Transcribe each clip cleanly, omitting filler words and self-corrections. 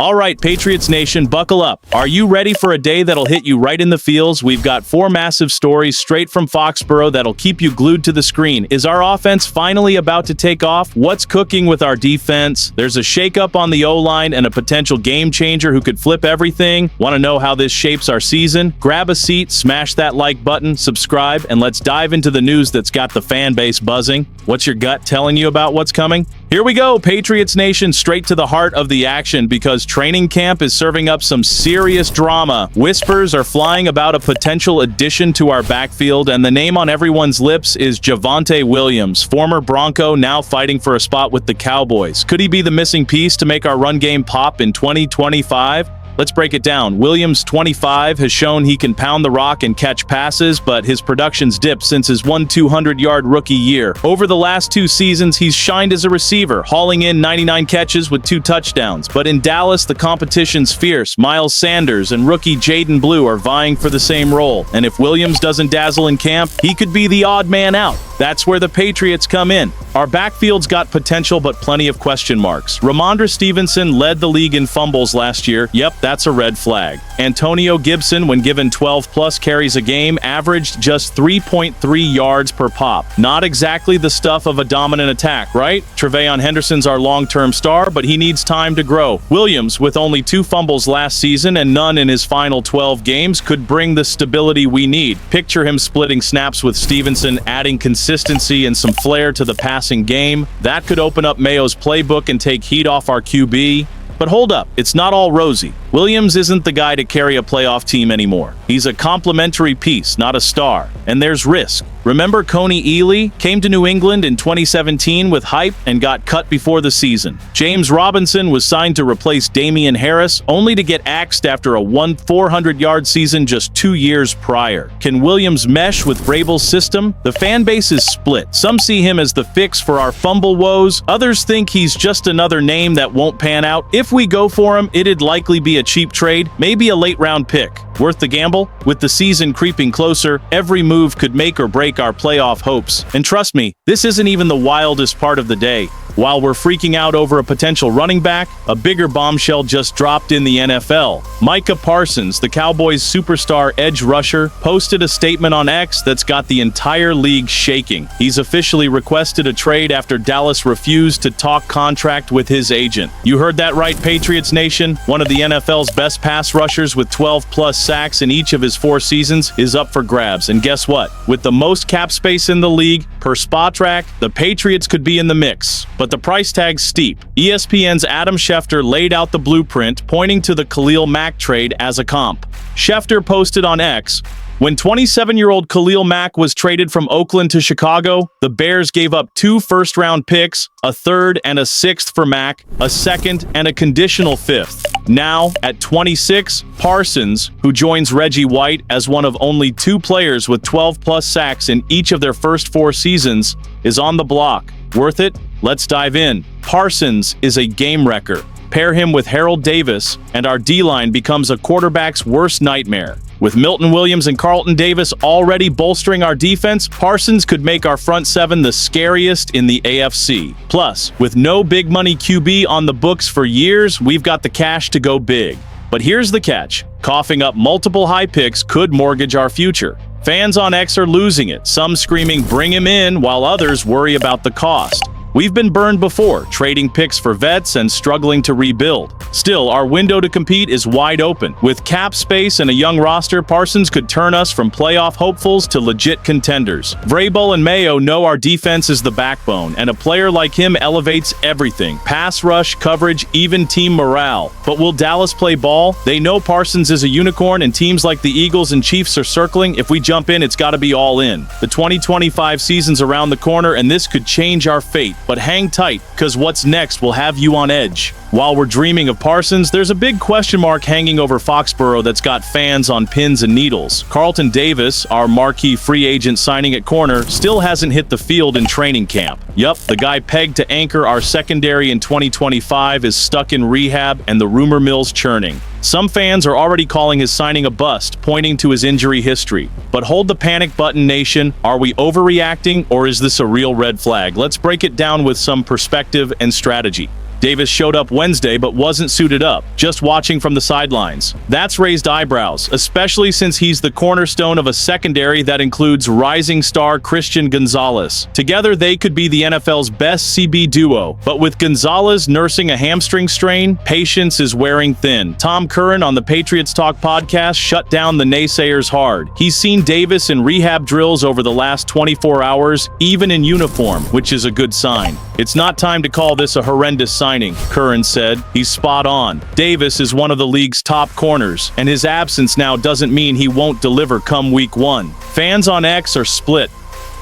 All right, Patriots Nation, buckle up. Are you ready for a day that'll hit you right in the feels? We've got 4 massive stories straight from Foxborough that'll keep you glued to the screen. Is our offense finally about to take off? What's cooking with our defense? There's a shakeup on the O-line and a potential game changer who could flip everything. Want to know how this shapes our season? Grab a seat, smash that like button, subscribe, and let's dive into the news that's got the fan base buzzing. What's your gut telling you about what's coming? Here we go, Patriots Nation, straight to the heart of the action because training camp is serving up some serious drama. Whispers are flying about a potential addition to our backfield, and the name on everyone's lips is Javonte Williams, former Bronco, now fighting for a spot with the Cowboys. Could he be the missing piece to make our run game pop in 2025? Let's break it down. Williams, 25, has shown he can pound the rock and catch passes, but his production's dipped since his 200-yard rookie year. Over the last 2 seasons, he's shined as a receiver, hauling in 99 catches with 2 touchdowns. But in Dallas, the competition's fierce. Miles Sanders and rookie Jaden Blue are vying for the same role. And if Williams doesn't dazzle in camp, he could be the odd man out. That's where the Patriots come in. Our backfield's got potential, but plenty of question marks. Ramondre Stevenson led the league in fumbles last year. Yep, that's a red flag. Antonio Gibson, when given 12-plus carries a game, averaged just 3.3 yards per pop. Not exactly the stuff of a dominant attack, right? Tre'Veon Henderson's our long-term star, but he needs time to grow. Williams, with only 2 fumbles last season and none in his final 12 games, could bring the stability we need. Picture him splitting snaps with Stevenson, adding consistency and some flair to the passing game. That could open up Mayo's playbook and take heat off our QB. But hold up, it's not all rosy. Williams isn't the guy to carry a playoff team anymore. He's a complementary piece, not a star. And there's risk. Remember Coney Ely came to New England in 2017 with hype and got cut before the season. James Robinson was signed to replace Damian Harris, only to get axed after a 400-yard season just 2 years prior. Can Williams mesh with Vrabel's system? The fan base is split. Some see him as the fix for our fumble woes. Others think he's just another name that won't pan out. If we go for him, it'd likely be a cheap trade, maybe a late-round pick. Worth the gamble? With the season creeping closer, every move could make or break our playoff hopes. And trust me, this isn't even the wildest part of the day. While we're freaking out over a potential running back, a bigger bombshell just dropped in the NFL. Micah Parsons, the Cowboys' superstar edge rusher, posted a statement on X that's got the entire league shaking. He's officially requested a trade after Dallas refused to talk contract with his agent. You heard that right, Patriots Nation. One of the NFL's best pass rushers with 12-plus sacks in each of his 4 seasons is up for grabs. And guess what? With the most cap space in the league, per Spotrac, the Patriots could be in the mix. But the price tag's steep. ESPN's Adam Schefter laid out the blueprint, pointing to the Khalil Mack trade as a comp. Schefter posted on X, when 27-year-old Khalil Mack was traded from Oakland to Chicago, the Bears gave up 2 first-round picks, a 3rd and a 6th for Mack, a 2nd and a conditional 5th. Now, at 26, Parsons, who joins Reggie White as one of only 2 players with 12-plus sacks in each of their first 4 seasons, is on the block. Worth it? Let's dive in. Parsons is a game wrecker. Pair him with Carlton Davis, and our D-line becomes a quarterback's worst nightmare. With Milton Williams and Carlton Davis already bolstering our defense, Parsons could make our front 7 the scariest in the AFC. Plus, with no big money QB on the books for years, we've got the cash to go big. But here's the catch. Coughing up multiple high picks could mortgage our future. Fans on X are losing it, some screaming bring him in, while others worry about the cost. We've been burned before, trading picks for vets and struggling to rebuild. Still, our window to compete is wide open. With cap space and a young roster, Parsons could turn us from playoff hopefuls to legit contenders. Vrabel and Mayo know our defense is the backbone, and a player like him elevates everything. Pass rush, coverage, even team morale. But will Dallas play ball? They know Parsons is a unicorn, and teams like the Eagles and Chiefs are circling. If we jump in, it's got to be all in. The 2025 season's around the corner, and this could change our fate. But hang tight, because what's next will have you on edge. While we're dreaming of Parsons, there's a big question mark hanging over Foxborough that's got fans on pins and needles. Carlton Davis, our marquee free agent signing at corner, still hasn't hit the field in training camp. Yup, the guy pegged to anchor our secondary in 2025 is stuck in rehab and the rumor mill's churning. Some fans are already calling his signing a bust, pointing to his injury history. But hold the panic button, nation. Are we overreacting, or is this a real red flag? Let's break it down with some perspective and strategy. Davis showed up Wednesday but wasn't suited up, just watching from the sidelines. That's raised eyebrows, especially since he's the cornerstone of a secondary that includes rising star Christian Gonzalez. Together, they could be the NFL's best CB duo, but with Gonzalez nursing a hamstring strain, patience is wearing thin. Tom Curran on the Patriots Talk podcast shut down the naysayers hard. He's seen Davis in rehab drills over the last 24 hours, even in uniform, which is a good sign. It's not time to call this a horrendous signing, Curran said. He's spot on. Davis is one of the league's top corners, and his absence now doesn't mean he won't deliver come week 1. Fans on X are split.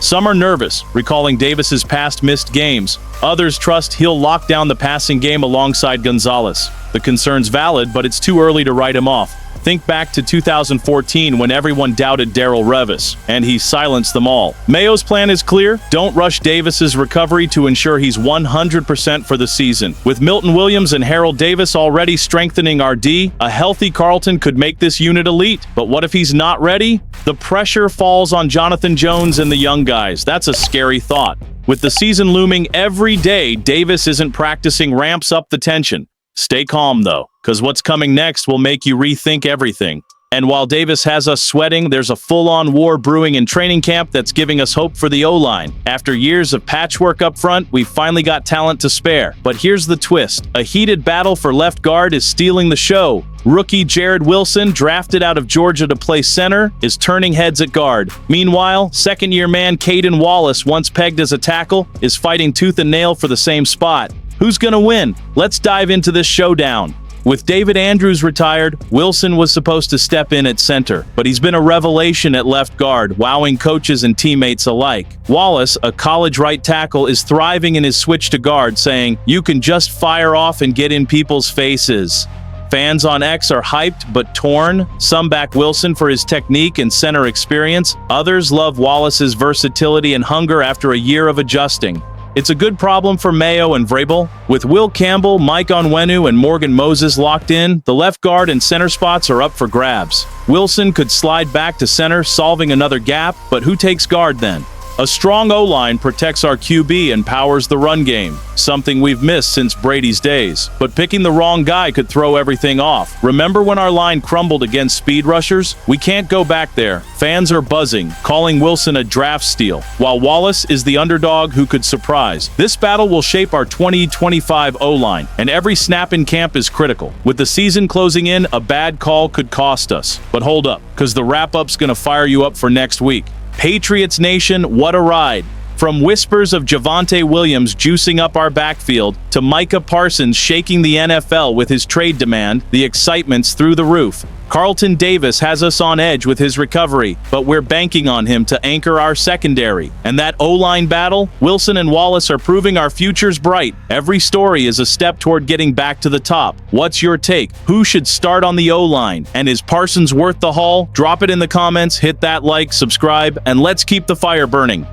Some are nervous, recalling Davis's past missed games. Others trust he'll lock down the passing game alongside Gonzalez. The concern's valid, but it's too early to write him off. Think back to 2014 when everyone doubted Darrelle Revis, and he silenced them all. Mayo's plan is clear. Don't rush Davis's recovery to ensure he's 100% for the season. With Milton Williams and Harold Davis already strengthening our D, a healthy Carlton could make this unit elite. But what if he's not ready? The pressure falls on Jonathan Jones and the young guys. That's a scary thought. With the season looming every day, Davis isn't practicing ramps up the tension. Stay calm, though, because what's coming next will make you rethink everything. And while Davis has us sweating, there's a full-on war brewing in training camp that's giving us hope for the O-line. After years of patchwork up front, we've finally got talent to spare. But here's the twist. A heated battle for left guard is stealing the show. Rookie Jared Wilson, drafted out of Georgia to play center, is turning heads at guard. Meanwhile, second-year man Caden Wallace, once pegged as a tackle, is fighting tooth and nail for the same spot. Who's gonna win? Let's dive into this showdown. With David Andrews retired, Wilson was supposed to step in at center, but he's been a revelation at left guard, wowing coaches and teammates alike. Wallace, a college right tackle, is thriving in his switch to guard, saying, "You can just fire off and get in people's faces." Fans on X are hyped but torn. Some back Wilson for his technique and center experience. Others love Wallace's versatility and hunger after a year of adjusting. It's a good problem for Mayo and Vrabel. With Will Campbell, Mike Onwenu, and Morgan Moses locked in, the left guard and center spots are up for grabs. Wilson could slide back to center, solving another gap, but who takes guard then? A strong O-line protects our QB and powers the run game, something we've missed since Brady's days. But picking the wrong guy could throw everything off. Remember when our line crumbled against speed rushers? We can't go back there. Fans are buzzing, calling Wilson a draft steal, while Wallace is the underdog who could surprise. This battle will shape our 2025 O-line, and every snap in camp is critical. With the season closing in, a bad call could cost us. But hold up, because the wrap-up's gonna fire you up for next week. Patriots Nation, what a ride! From whispers of Javonte Williams juicing up our backfield to Micah Parsons shaking the NFL with his trade demand, the excitement's through the roof. Carlton Davis has us on edge with his recovery, but we're banking on him to anchor our secondary. And that O-line battle, Wilson and Wallace are proving our future's bright. Every story is a step toward getting back to the top. What's your take? Who should start on the O-line? And is Parsons worth the haul? Drop it in the comments, hit that like, subscribe, and let's keep the fire burning.